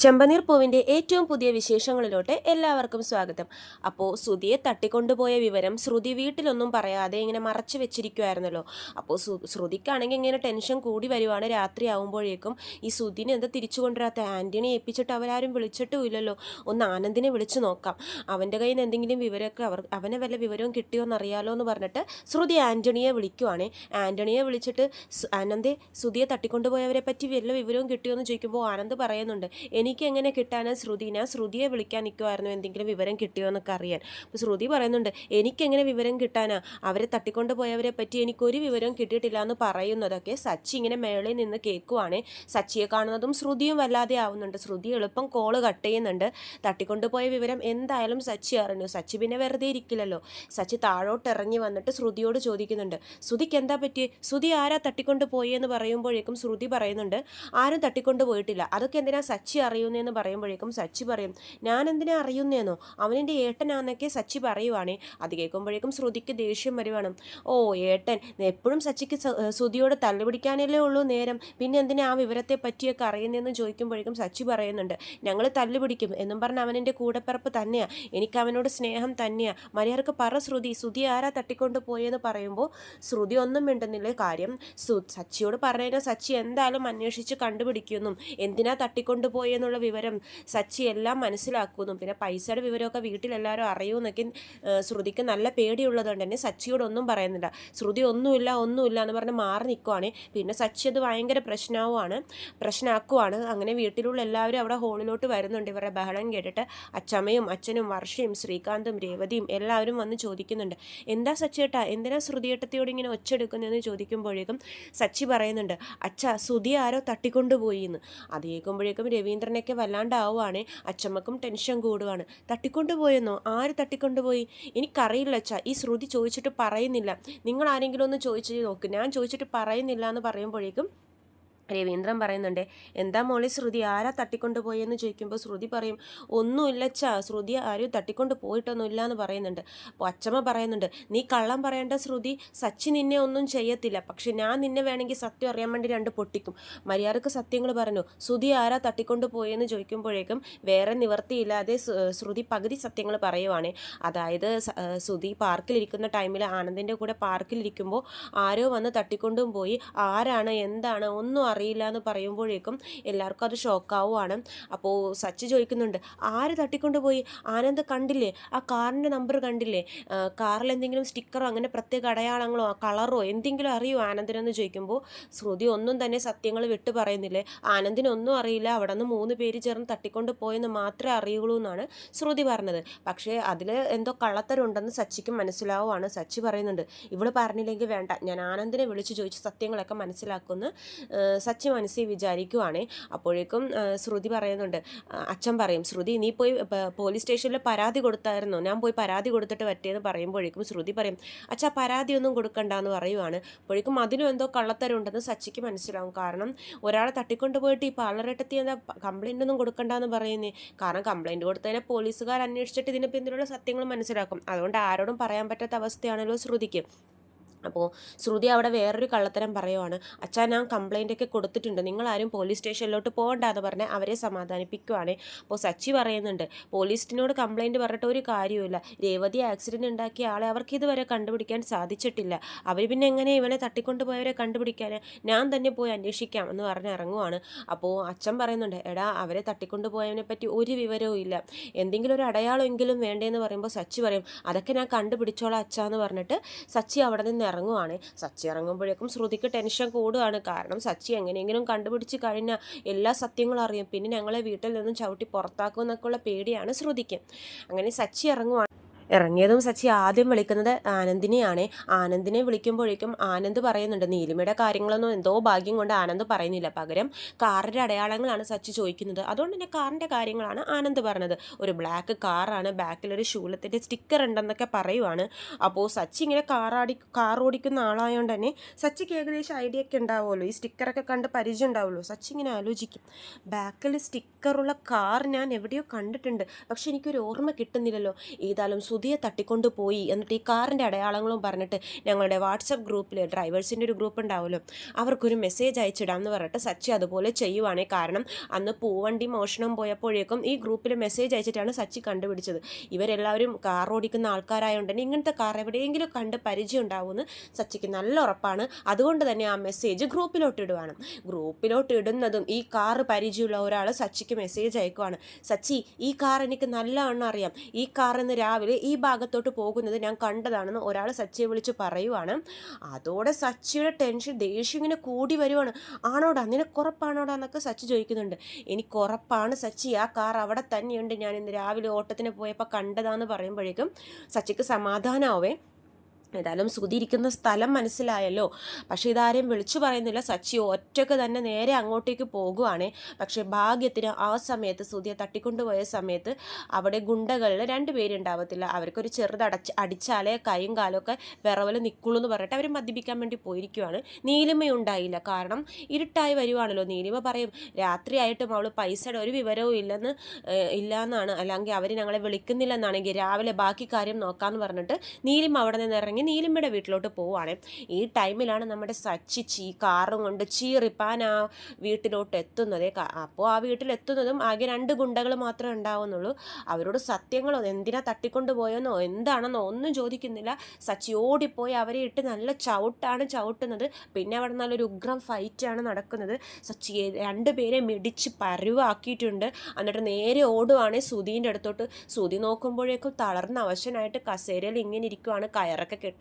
ചെമ്പനീർ പൂവിൻ്റെ ഏറ്റവും പുതിയ വിശേഷങ്ങളിലോട്ട് എല്ലാവർക്കും സ്വാഗതം. അപ്പോൾ ശ്രുതിയെ തട്ടിക്കൊണ്ടുപോയ വിവരം ശ്രുതി വീട്ടിലൊന്നും പറയാതെ ഇങ്ങനെ മറച്ചു വെച്ചിരിക്കുമായിരുന്നല്ലോ. അപ്പോൾ ശ്രുതിക്കാണെങ്കിൽ ഇങ്ങനെ ടെൻഷൻ കൂടി വരുവാണ്. രാത്രി ആകുമ്പോഴേക്കും ഈ ശ്രുതിനെ എന്താ തിരിച്ചു കൊണ്ടുവരാത്ത, ആൻറ്റിനെ ഏൽപ്പിച്ചിട്ട് അവരാരും വിളിച്ചിട്ടും ഇല്ലല്ലോ, ഒന്ന് ആനന്ദിനെ വിളിച്ചു നോക്കാം, അവൻ്റെ കയ്യിൽ നിന്ന് എന്തെങ്കിലും വിവരമൊക്കെ അവനെ വല്ല വിവരവും കിട്ടിയോ എന്നറിയാലോ എന്ന് പറഞ്ഞിട്ട് ശ്രുതി ആൻ്റണിയെ വിളിക്കുവാണേ. ആൻ്റണിയെ വിളിച്ചിട്ട് ആനന്ദെ, ശ്രുതിയെ തട്ടിക്കൊണ്ടുപോയവരെ പറ്റി വല്ല വിവരവും കിട്ടിയോ എന്ന് ചോദിക്കുമ്പോൾ ആനന്ദ് പറയുന്നുണ്ട്, എനിക്ക് എങ്ങനെ കിട്ടാനാ ശ്രുതി, ഞാൻ ശ്രുതിയെ വിളിക്കാൻ നിൽക്കുമായിരുന്നു എന്തെങ്കിലും വിവരം കിട്ടിയോ എന്നൊക്കെ അറിയാൻ. അപ്പോൾ ശ്രുതി പറയുന്നുണ്ട്, എനിക്കെങ്ങനെ വിവരം കിട്ടാനാ, അവരെ തട്ടിക്കൊണ്ട് പോയവരെ പറ്റി എനിക്കൊരു വിവരവും കിട്ടിയിട്ടില്ല എന്ന് പറയുന്നതൊക്കെ സച്ചി ഇങ്ങനെ മേളിൽ നിന്ന് കേൾക്കുവാണേ. സച്ചിയെ കാണുന്നതും ശ്രുതിയും വല്ലാതെ ആവുന്നുണ്ട്. ശ്രുതി എളുപ്പം കോള് കട്ട് ചെയ്യുന്നുണ്ട്. തട്ടിക്കൊണ്ടുപോയ വിവരം എന്തായാലും സച്ചി അറിഞ്ഞു. സച്ചി പിന്നെ വെറുതെ ഇരിക്കില്ലല്ലോ. സച്ചി താഴോട്ട് ഇറങ്ങി വന്നിട്ട് ശ്രുതിയോട് ചോദിക്കുന്നുണ്ട്, ശ്രുതിക്ക് എന്താ പറ്റി, ശ്രുതി ആരാ തട്ടിക്കൊണ്ട് പോയി എന്ന് പറയുമ്പോഴേക്കും ശ്രുതി പറയുന്നുണ്ട്, ആരും തട്ടിക്കൊണ്ട് പോയിട്ടില്ല, അതൊക്കെ എന്തിനാ സച്ചി അറിയുന്നതെന്ന് പറയുമ്പോഴേക്കും സച്ചി പറയും, ഞാൻ എന്തിനാ അറിയുന്നതെന്നോ, അവനെൻ്റെ ഏട്ടനാന്നൊക്കെ സച്ചി പറയുവാണേ. അത് കേൾക്കുമ്പോഴേക്കും ശ്രുതിക്ക് ദേഷ്യം വരുവാണ്. ഓ ഏട്ടൻ, എപ്പോഴും സച്ചിക്ക് ശ്രുതിയോട് തല്ലുപിടിക്കാനല്ലേ ഉള്ളൂ നേരം, പിന്നെ എന്തിനാ ആ വിവരത്തെ പറ്റിയൊക്കെ അറിയുന്നതെന്ന് ചോദിക്കുമ്പോഴേക്കും സച്ചി പറയുന്നുണ്ട്, ഞങ്ങൾ തല്ലുപിടിക്കും എന്നും പറഞ്ഞ് അവനെൻ്റെ കൂടെപ്പിറപ്പ് തന്നെയാണ്, എനിക്ക് അവനോട് സ്നേഹം തന്നെയാണ്, മര്യാദക്ക് പറ ശ്രുതി ആരാ തട്ടിക്കൊണ്ട് പോയെന്ന് പറയുമ്പോൾ ശ്രുതി ഒന്നും മിണ്ടുന്നില്ല. കാര്യം സച്ചിയോട് പറഞ്ഞാൽ സച്ചി എന്തായാലും അന്വേഷിച്ച് കണ്ടുപിടിക്കുമെന്നും എന്തിനാ തട്ടിക്കൊണ്ട് പോയെന്നുള്ള വിവരം സച്ചി എല്ലാം മനസ്സിലാക്കുന്നു. പിന്നെ പൈസയുടെ വിവരമൊക്കെ വീട്ടിലെല്ലാവരും അറിയുമെന്നൊക്കെ ശ്രുതിക്ക് നല്ല പേടിയുള്ളതുകൊണ്ട് തന്നെ സച്ചിയോടൊന്നും പറയുന്നില്ല. ശ്രുതി ഒന്നുമില്ല എന്ന് പറഞ്ഞ് മാറി നിൽക്കുവാണ്. പിന്നെ സച്ചി അത് ഭയങ്കര പ്രശ്നമാക്കുവാണ്. അങ്ങനെ വീട്ടിലുള്ള എല്ലാവരും അവിടെ ഹോളിലോട്ട് വരുന്നുണ്ട്. ഇവരുടെ ബഹളം കേട്ടിട്ട് അച്ചമ്മയും അച്ഛനും വർഷയും ശ്രീകാന്തും രേവതിയും എല്ലാവരും വന്ന് ചോദിക്കുന്നുണ്ട്, എന്താ സച്ചിയേട്ടാ, എന്തിനാ ശ്രുതിയേട്ടത്തിയോട് ഇങ്ങനെ ഒച്ചെടുക്കുന്നതെന്ന് ചോദിക്കുമ്പോഴേക്കും സച്ചി പറയുന്നുണ്ട്, അച്ഛാ ശ്രുതി ആരോ തട്ടിക്കൊണ്ടുപോയി എന്ന്. അത് കേൾക്കുമ്പോഴേക്കും രവീന്ദ്രനൊക്കെ വല്ലാണ്ടാവുകയാണ്. അച്ചമ്മക്കും ടെൻഷൻ കൂടുകയാണ്. തട്ടിക്കൊണ്ടുപോയെന്നോ, ആര് തട്ടിക്കൊണ്ടുപോയി, എനിക്കറിയില്ല അച്ഛാ, ഈ ശ്രുതി ചോദിച്ചിട്ട് പറയുന്നില്ല, നിങ്ങൾ ആരെങ്കിലും ഒന്ന് ചോദിച്ചു നോക്ക്, ഞാൻ ചോദിച്ചിട്ട് പറയുന്നില്ല എന്ന് പറയുമ്പോഴേക്കും രവീന്ദ്രൻ പറയുന്നുണ്ട്, എന്താ മോളെ ശ്രുതി, ആരാ തട്ടിക്കൊണ്ടുപോയെന്ന് ചോദിക്കുമ്പോൾ ശ്രുതി പറയും, ഒന്നുമില്ലച്ചാ, ശ്രുതി ആരും തട്ടിക്കൊണ്ട് പോയിട്ടൊന്നുമില്ല എന്ന് പറയുന്നുണ്ട്. അപ്പോൾ അച്ചമ്മ പറയുന്നുണ്ട്, നീ കള്ളം പറയേണ്ട ശ്രുതി, സച്ചി നിന്നെ ഒന്നും ചെയ്യത്തില്ല, പക്ഷെ ഞാൻ നിന്നെ വേണമെങ്കിൽ സത്യം അറിയാൻ വേണ്ടി രണ്ട് പൊട്ടിക്കും, മര്യാദക്ക് സത്യങ്ങൾ പറഞ്ഞു, ശ്രുതി ആരാ തട്ടിക്കൊണ്ട് പോയെന്ന് ചോദിക്കുമ്പോഴേക്കും വേറെ നിവർത്തിയില്ലാതെ ശ്രുതി പകുതി സത്യങ്ങൾ പറയുവാണ്. അതായത് ശ്രുതി പാർക്കിലിരിക്കുന്ന ടൈമിൽ ആനന്ദിൻ്റെ കൂടെ പാർക്കിലിരിക്കുമ്പോൾ ആരോ വന്ന് തട്ടിക്കൊണ്ടും പോയി, ആരാണ് എന്താണ് ഒന്നും അറിയില്ല എന്ന് പറയുമ്പോഴേക്കും എല്ലാവർക്കും അത് ഷോക്കാവുകയാണ്. അപ്പോൾ സച്ചി ചോദിക്കുന്നുണ്ട്, ആര് തട്ടിക്കൊണ്ടുപോയി, ആനന്ദ് കണ്ടില്ലേ, ആ കാറിൻ്റെ നമ്പർ കണ്ടില്ലേ, കാറിൽ എന്തെങ്കിലും സ്റ്റിക്കറോ അങ്ങനെ പ്രത്യേക അടയാളങ്ങളോ കളറോ എന്തെങ്കിലും അറിയോ ആനന്ദിനെന്ന് ചോദിക്കുമ്പോൾ ശ്രുതി ഒന്നും തന്നെ സത്യങ്ങൾ വിട്ടു പറയുന്നില്ലേ, ആനന്ദിനൊന്നും അറിയില്ല, അവിടെ നിന്ന് 3 പേര് ചേർന്ന് തട്ടിക്കൊണ്ട് പോയെന്ന് മാത്രമേ അറിയുള്ളൂ എന്നാണ് ശ്രുതി പറഞ്ഞത്. പക്ഷേ അതിൽ എന്തോ കള്ളത്തരമുണ്ടെന്ന് സച്ചിക്ക് മനസ്സിലാവുകയാണ്. സച്ചി പറയുന്നുണ്ട്, ഇവള് പറഞ്ഞില്ലെങ്കിൽ വേണ്ട, ഞാൻ ആനന്ദിനെ വിളിച്ച് ചോദിച്ച് സത്യങ്ങളൊക്കെ മനസ്സിലാക്കുമെന്ന് സച്ചി മനസ്സിൽ വിചാരിക്കുവാണ്. അപ്പോഴേക്കും ശ്രുതി പറയുന്നുണ്ട്, അച്ഛൻ പറയും, ശ്രുതി നീ പോയി പോലീസ് സ്റ്റേഷനിൽ പരാതി കൊടുത്തായിരുന്നോ, ഞാൻ പോയി പരാതി കൊടുത്തിട്ട് പറ്റിയെന്ന് പറയുമ്പോഴേക്കും ശ്രുതി പറയും, അച്ഛാ പരാതിയൊന്നും കൊടുക്കണ്ടെന്ന് പറയുവാണ്. അപ്പോഴേക്കും അതിനും എന്തോ കള്ളത്തരം ഉണ്ടെന്ന് സച്ചിക്ക് മനസ്സിലാവും. കാരണം ഒരാളെ തട്ടിക്കൊണ്ട് പോയിട്ട് ഈ പാർലറേട്ടെത്തി എന്താ കംപ്ലൈൻ്റ് ഒന്നും കൊടുക്കണ്ടെന്ന് പറയുന്നേ, കാരണം കംപ്ലൈൻറ്റ് കൊടുത്തതിനെ പോലീസുകാർ അന്വേഷിച്ചിട്ട് ഇതിന് പിന്നിലുള്ള സത്യങ്ങൾ മനസ്സിലാക്കും. അതുകൊണ്ട് ആരോടും പറയാൻ പറ്റാത്ത അവസ്ഥയാണല്ലോ ശ്രുതിക്ക്. അപ്പോൾ ശ്രുതി അവിടെ വേറൊരു കള്ളത്തരം പറയുവാണ്, അച്ഛാ ഞാൻ കംപ്ലൈൻ്റൊക്കെ കൊടുത്തിട്ടുണ്ട്, നിങ്ങളാരും പോലീസ് സ്റ്റേഷനിലോട്ട് പോകണ്ടെന്ന് പറഞ്ഞ് അവരെ സമാധാനിപ്പിക്കുവാണ്. അപ്പോൾ സച്ചി പറയുന്നുണ്ട്, പോലീസിനോട് കംപ്ലൈൻറ്റ് പറഞ്ഞിട്ട് ഒരു കാര്യമില്ല, രേവതി ആക്സിഡൻറ്റ് ഉണ്ടാക്കിയ ആളെ അവർക്ക് ഇതുവരെ കണ്ടുപിടിക്കാൻ സാധിച്ചിട്ടില്ല, അവർ പിന്നെ എങ്ങനെ ഇവനെ തട്ടിക്കൊണ്ട് പോയവരെ കണ്ടുപിടിക്കാൻ, ഞാൻ തന്നെ പോയി അന്വേഷിക്കാം എന്ന് പറഞ്ഞ് ഇറങ്ങുവാണ്. അപ്പോൾ അച്ഛൻ പറയുന്നുണ്ട്, എടാ അവരെ തട്ടിക്കൊണ്ട് പോയവനെ പറ്റി ഒരു വിവരവും ഇല്ല, എന്തെങ്കിലും ഒരു അടയാളമെങ്കിലും വേണ്ടേന്ന് പറയുമ്പോൾ സച്ചി പറയും, അതൊക്കെ ഞാൻ കണ്ടുപിടിച്ചോളാം അച്ഛാന്ന് പറഞ്ഞിട്ട് സച്ചി അവിടെ നിന്ന് ഇറങ്ങുവാണ്. സച്ചി ഇറങ്ങുമ്പോഴേക്കും ശ്രുതിക്ക് ടെൻഷൻ കൂടുകയാണ്. കാരണം സച്ചി എങ്ങനെയെങ്കിലും കണ്ടുപിടിച്ച് കഴിഞ്ഞാൽ എല്ലാ സത്യങ്ങളും അറിയും, പിന്നെ ഞങ്ങളെ വീട്ടിൽ നിന്നും ചവിട്ടി പുറത്താക്കും എന്നൊക്കെയുള്ള പേടിയാണ് ശ്രുതിക്ക്. അങ്ങനെ സച്ചി ഇറങ്ങിയതും സച്ചി ആദ്യം വിളിക്കുന്നത് ആനന്ദിനെയാണ്. ആനന്ദിനെ വിളിക്കുമ്പോഴേക്കും ആനന്ദ് പറയുന്നുണ്ട്, നീലിമയുടെ കാര്യങ്ങളൊന്നും എന്തോ ഭാഗ്യം കൊണ്ട് ആനന്ദ് പറയുന്നില്ല, പകരം കാറിൻ്റെ അടയാളങ്ങളാണ് സച്ചി ചോദിക്കുന്നത്. അതുകൊണ്ട് തന്നെ കാറിൻ്റെ കാര്യങ്ങളാണ് ആനന്ദ് പറഞ്ഞത്. ഒരു ബ്ലാക്ക് കാറാണ്, ബാക്കിലൊരു ശൂലത്തിൻ്റെ സ്റ്റിക്കർ ഉണ്ടെന്നൊക്കെ പറയുവാണ്. അപ്പോൾ സച്ചി ഇങ്ങനെ കാർ ഓടിക്കുന്ന ആളായതുകൊണ്ട് തന്നെ സച്ചിക്ക് ഏകദേശം ഐഡിയ ഒക്കെ ഉണ്ടാവുമല്ലോ, ഈ സ്റ്റിക്കറൊക്കെ കണ്ട് പരിചയം ഉണ്ടാവുമല്ലോ. സച്ചി ഇങ്ങനെ ആലോചിക്കും, ബാക്കിൽ സ്റ്റിക്കറുള്ള കാർ ഞാൻ എവിടെയോ കണ്ടിട്ടുണ്ട്, പക്ഷെ എനിക്കൊരു ഓർമ്മ കിട്ടുന്നില്ലല്ലോ, ഏതായാലും സുധിയെ തട്ടിക്കൊണ്ട് പോയി, എന്നിട്ട് ഈ കാറിൻ്റെ അടയാളങ്ങളും പറഞ്ഞിട്ട് ഞങ്ങളുടെ വാട്സപ്പ് ഗ്രൂപ്പിൽ ഡ്രൈവേഴ്സിൻ്റെ ഒരു ഗ്രൂപ്പ് ഉണ്ടാവുമല്ലോ, അവർക്കൊരു മെസ്സേജ് അയച്ചിടാമെന്ന് പറഞ്ഞിട്ട് സച്ചി അതുപോലെ ചെയ്യുവാണേ. കാരണം അന്ന് പൂവണ്ടി മോഷണം പോയപ്പോഴേക്കും ഈ ഗ്രൂപ്പിൽ മെസ്സേജ് അയച്ചിട്ടാണ് സച്ചി കണ്ടുപിടിച്ചത്. ഇവരെല്ലാവരും കാർ ഓടിക്കുന്ന ആൾക്കാരായതുകൊണ്ട് തന്നെ ഇങ്ങനത്തെ കാർ എവിടെയെങ്കിലും കണ്ട് പരിചയം ഉണ്ടാവുമെന്ന് സച്ചിക്ക് നല്ല ഉറപ്പാണ്. അതുകൊണ്ട് തന്നെ ആ മെസ്സേജ് ഗ്രൂപ്പിലോട്ട് ഇടുവാണ്. ഗ്രൂപ്പിലോട്ട് ഇടുന്നതും ഈ കാർ പരിചയമുള്ള ഒരാൾ സച്ചിക്ക് മെസ്സേജ് അയക്കുവാണ്. സച്ചി, ഈ കാർ എനിക്ക് നല്ലവണ്ണം അറിയാം, ഈ കാർ ഇന്ന് രാവിലെ ഈ ഭാഗത്തോട്ട് പോകുന്നത് ഞാൻ കണ്ടതാണെന്ന് ഒരാൾ സച്ചിയെ വിളിച്ച് പറയുവാണ്. അതോടെ സച്ചിയുടെ ടെൻഷൻ, ദേഷ്യം ഇങ്ങനെ കൂടി വരുവാണ്. ആണോടാ, നിനക്കുറപ്പാണോടാ എന്നൊക്കെ സച്ചി ചോദിക്കുന്നുണ്ട്. എനിക്കുറപ്പാണ് സച്ചി, ആ കാർ അവിടെ തന്നെയുണ്ട്, ഞാൻ ഇന്ന് രാവിലെ ഓട്ടത്തിന് പോയപ്പോൾ കണ്ടതാന്ന് പറയുമ്പോഴേക്കും സച്ചിക്ക് സമാധാനമാവേ. ഏതായാലും സുധി ഇരിക്കുന്ന സ്ഥലം മനസ്സിലായല്ലോ. പക്ഷേ ഇതാരെയും വിളിച്ചു പറയുന്നില്ല. സച്ചി ഒറ്റയ്ക്ക് തന്നെ നേരെ അങ്ങോട്ടേക്ക് പോകുവാണേ. പക്ഷേ ഭാഗ്യത്തിന് ആ സമയത്ത് സുധിയെ തട്ടിക്കൊണ്ടുപോയ സമയത്ത് അവിടെ ഗുണ്ടകളിൽ 2 പേരുണ്ടാവത്തില്ല. അവർക്കൊരു അടിച്ചാലേ കൈയും കാലമൊക്കെ വിറവൽ നിൽക്കുള്ളൂ എന്ന് പറഞ്ഞിട്ട് അവർ മദ്യപിക്കാൻ വേണ്ടി പോയിരിക്കുവാണ്. നീലിമയുണ്ടായില്ല. കാരണം ഇരുട്ടായി വരുവാണല്ലോ. നീലിമ പറയും രാത്രിയായിട്ടും അവൾ പൈസയുടെ ഒരു വിവരവും ഇല്ലയെന്നാണ്, അല്ലെങ്കിൽ അവർ ഞങ്ങളെ വിളിക്കുന്നില്ലെന്നാണെങ്കിൽ രാവിലെ ബാക്കി കാര്യം നോക്കാമെന്ന് പറഞ്ഞിട്ട് നീലിമ അവിടെ നിന്ന് ഇറങ്ങി നീലിമയുടെ വീട്ടിലോട്ട് പോവുകയാണ്. ഈ ടൈമിലാണ് നമ്മുടെ സച്ചി കാറും കൊണ്ട് ചീറിപ്പാൻ ആ വീട്ടിലോട്ട് എത്തുന്നത്. അപ്പോൾ ആ വീട്ടിലെത്തുന്നതും ആകെ 2 ഗുണ്ടകൾ മാത്രമേ ഉണ്ടാവുന്നുള്ളൂ. അവരോട് സത്യങ്ങളോ എന്തിനാ തട്ടിക്കൊണ്ടുപോയെന്നോ എന്താണെന്നോ ഒന്നും ചോദിക്കുന്നില്ല. സച്ചി ഓടിപ്പോയി അവരെ ഇട്ട് നല്ല ചവിട്ടാണ് ചവിട്ടുന്നത്. പിന്നെ അവിടെ നല്ലൊരു ഉഗ്രം ഫൈറ്റാണ് നടക്കുന്നത്. സച്ചിയെ 2 പേരെ മിടിച്ച് പരുവാക്കിയിട്ടുണ്ട്. എന്നിട്ട് നേരെ ഓടുവാണ് സുധീൻ്റെ അടുത്തോട്ട്. സുധി നോക്കുമ്പോഴേക്കും തളർന്ന അവശനായിട്ട് കസേരയിൽ ഇങ്ങനെ ഇരിക്കുവാണ്. കയറൊക്കെ കെട്ടി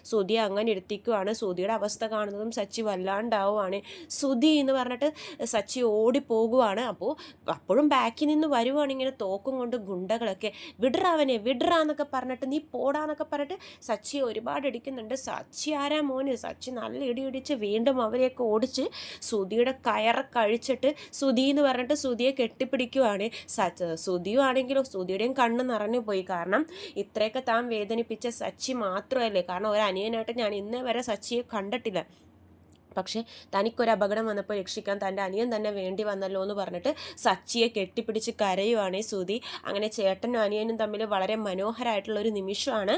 സുധിയെ അങ്ങനെ ഇരുത്തിക്കുവാണ്. സുധിയുടെ അവസ്ഥ കാണുന്നതും സച്ചി വല്ലാണ്ടാവുകയാണ്. സുധി എന്ന് പറഞ്ഞിട്ട് സച്ചി ഓടിപ്പോകുവാണ്. അപ്പോഴും ബാക്കിൽ നിന്ന് വരുവാണ് ഇങ്ങനെ തോക്കും കൊണ്ട് ഗുണ്ടകളൊക്കെ. വിടറാവനെ വിടറാന്നൊക്കെ പറഞ്ഞിട്ട്, നീ പോടാന്നൊക്കെ പറഞ്ഞിട്ട് സച്ചിയെ ഒരുപാട് ഇടിക്കുന്നുണ്ട്. സച്ചി ആരാ മോന്, സച്ചി നല്ല ഇടിച്ച് വീണ്ടും അവരെയൊക്കെ ഓടിച്ച് സുധിയുടെ കയറൊക്കെ അഴിച്ചിട്ട് സുധി എന്ന് പറഞ്ഞിട്ട് സുധിയെ കെട്ടിപ്പിടിക്കുവാണ്. സുധിയും ആണെങ്കിലും സുധിയുടെയും കണ്ണ് നിറഞ്ഞു പോയി. കാരണം ഇത്രയൊക്കെ താൻ വേദനിപ്പിച്ച സച്ചി മാത്രമല്ലേ. കാരണം ഒരു അനിയനായിട്ട് ഞാൻ ഇന്നേ വരെ സച്ചിയെ കണ്ടിട്ടില്ല. പക്ഷേ തനിക്കൊരു അപകടം വന്നപ്പോൾ രക്ഷിക്കാൻ തൻ്റെ അനിയൻ തന്നെ വേണ്ടി വന്നല്ലോ എന്ന് പറഞ്ഞിട്ട് സച്ചിയെ കെട്ടിപ്പിടിച്ച് കരയുവാണ് സുധി. അങ്ങനെ ചേട്ടനും അനിയനും തമ്മിൽ വളരെ മനോഹരമായിട്ടുള്ളൊരു നിമിഷമാണ്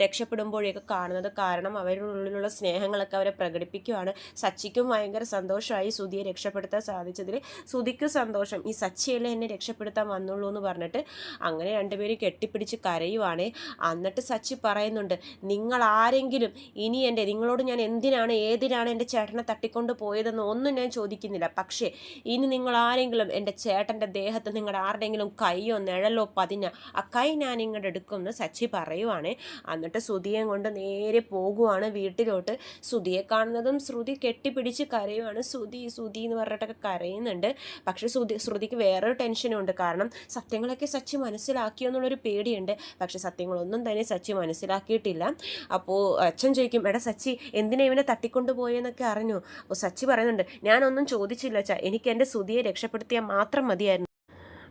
രക്ഷപ്പെടുമ്പോഴേക്ക് കാണുന്നത്. കാരണം അവരുടെ ഉള്ളിലുള്ള സ്നേഹങ്ങളൊക്കെ അവരെ പ്രകടിപ്പിക്കുകയാണ്. സച്ചിക്കും ഭയങ്കര സന്തോഷമായി സുധിയെ രക്ഷപ്പെടുത്താൻ സാധിച്ചതിൽ. സുധിക്ക് സന്തോഷം, ഈ സച്ചിയല്ലേ എന്നെ രക്ഷപ്പെടുത്താൻ വന്നുള്ളൂ എന്ന് പറഞ്ഞിട്ട് അങ്ങനെ 2 പേരും കെട്ടിപ്പിടിച്ച് കരയുവാണ്. എന്നിട്ട് സച്ചി പറയുന്നുണ്ട്, നിങ്ങൾ ആരെങ്കിലും ഇനി നിങ്ങളോട് ഞാൻ ഏതിനാണ് എൻ്റെ ചേട്ടനെ തട്ടിക്കൊണ്ട് പോയതെന്ന് ഒന്നും ഞാൻ ചോദിക്കുന്നില്ല. പക്ഷേ ഇനി നിങ്ങൾ ആരെങ്കിലും എൻ്റെ ചേട്ടൻ്റെ ദേഹത്ത് നിങ്ങളുടെ ആരുടെയെങ്കിലും കൈയോ നിഴലോ പതിഞ്ഞ ആ കൈ ഞാൻ ഇങ്ങോട്ട് എടുക്കുമെന്ന് സച്ചി പറയുവാണ്. എന്നിട്ട് സുധിയെ കൊണ്ട് നേരെ പോകുവാണ് വീട്ടിലോട്ട്. സുധിയെ കാണുന്നതും ശ്രുതി കെട്ടിപ്പിടിച്ച് കരയുവാണ്. സുധി എന്ന് പറഞ്ഞിട്ടൊക്കെ കരയുന്നുണ്ട്. പക്ഷേ ശ്രുതിക്ക് വേറൊരു ടെൻഷനും ഉണ്ട്. കാരണം സത്യങ്ങളൊക്കെ സച്ചി മനസ്സിലാക്കിയോ എന്നുള്ളൊരു പേടിയുണ്ട്. പക്ഷെ സത്യങ്ങളൊന്നും തന്നെ സച്ചി മനസ്സിലാക്കിയിട്ടില്ല. അപ്പോൾ അച്ഛൻ ചോദിക്കും, എടാ സച്ചി എന്തിനാ ഇവനെ തട്ടിക്കൊണ്ടുപോയെന്നൊക്കെ അറിഞ്ഞു. അപ്പോൾ സച്ചി പറയുന്നുണ്ട്, ഞാനൊന്നും ചോദിച്ചില്ല അച്ഛാ, എനിക്ക് എൻ്റെ സുധിയെ രക്ഷപ്പെടുത്തിയാൽ മാത്രം മതിയായിരുന്നു,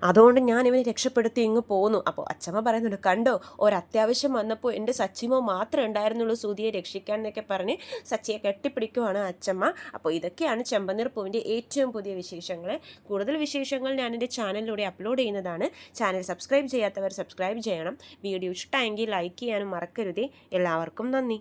അതുകൊണ്ട് ഞാൻ ഇവനെ രക്ഷപ്പെടുത്തി ഇങ്ങ് പോന്നു. അപ്പോൾ അച്ഛമ്മ പറയുന്നുണ്ട്, കണ്ടോ ഒരത്യാവശ്യം വന്നപ്പോൾ എൻ്റെ സച്ചിമോ മാത്രമേ ഉണ്ടായിരുന്നുള്ളൂ സുധിയെ രക്ഷിക്കാൻ എന്നൊക്കെ പറഞ്ഞ് സച്ചിയെ കെട്ടിപ്പിടിക്കുവാണ് അച്ഛമ്മ. അപ്പോൾ ഇതൊക്കെയാണ് ചെമ്പനീർ പൂവിൻ്റെ ഏറ്റവും പുതിയ വിശേഷങ്ങൾ. കൂടുതൽ വിശേഷങ്ങൾ ഞാൻ എൻ്റെ ചാനലിലൂടെ അപ്ലോഡ് ചെയ്യുന്നതാണ്. ചാനൽ സബ്സ്ക്രൈബ് ചെയ്യാത്തവർ സബ്സ്ക്രൈബ് ചെയ്യണം. വീഡിയോ ഇഷ്ടമെങ്കിൽ ലൈക്ക് ചെയ്യാനും മറക്കരുതേ. എല്ലാവർക്കും നന്ദി.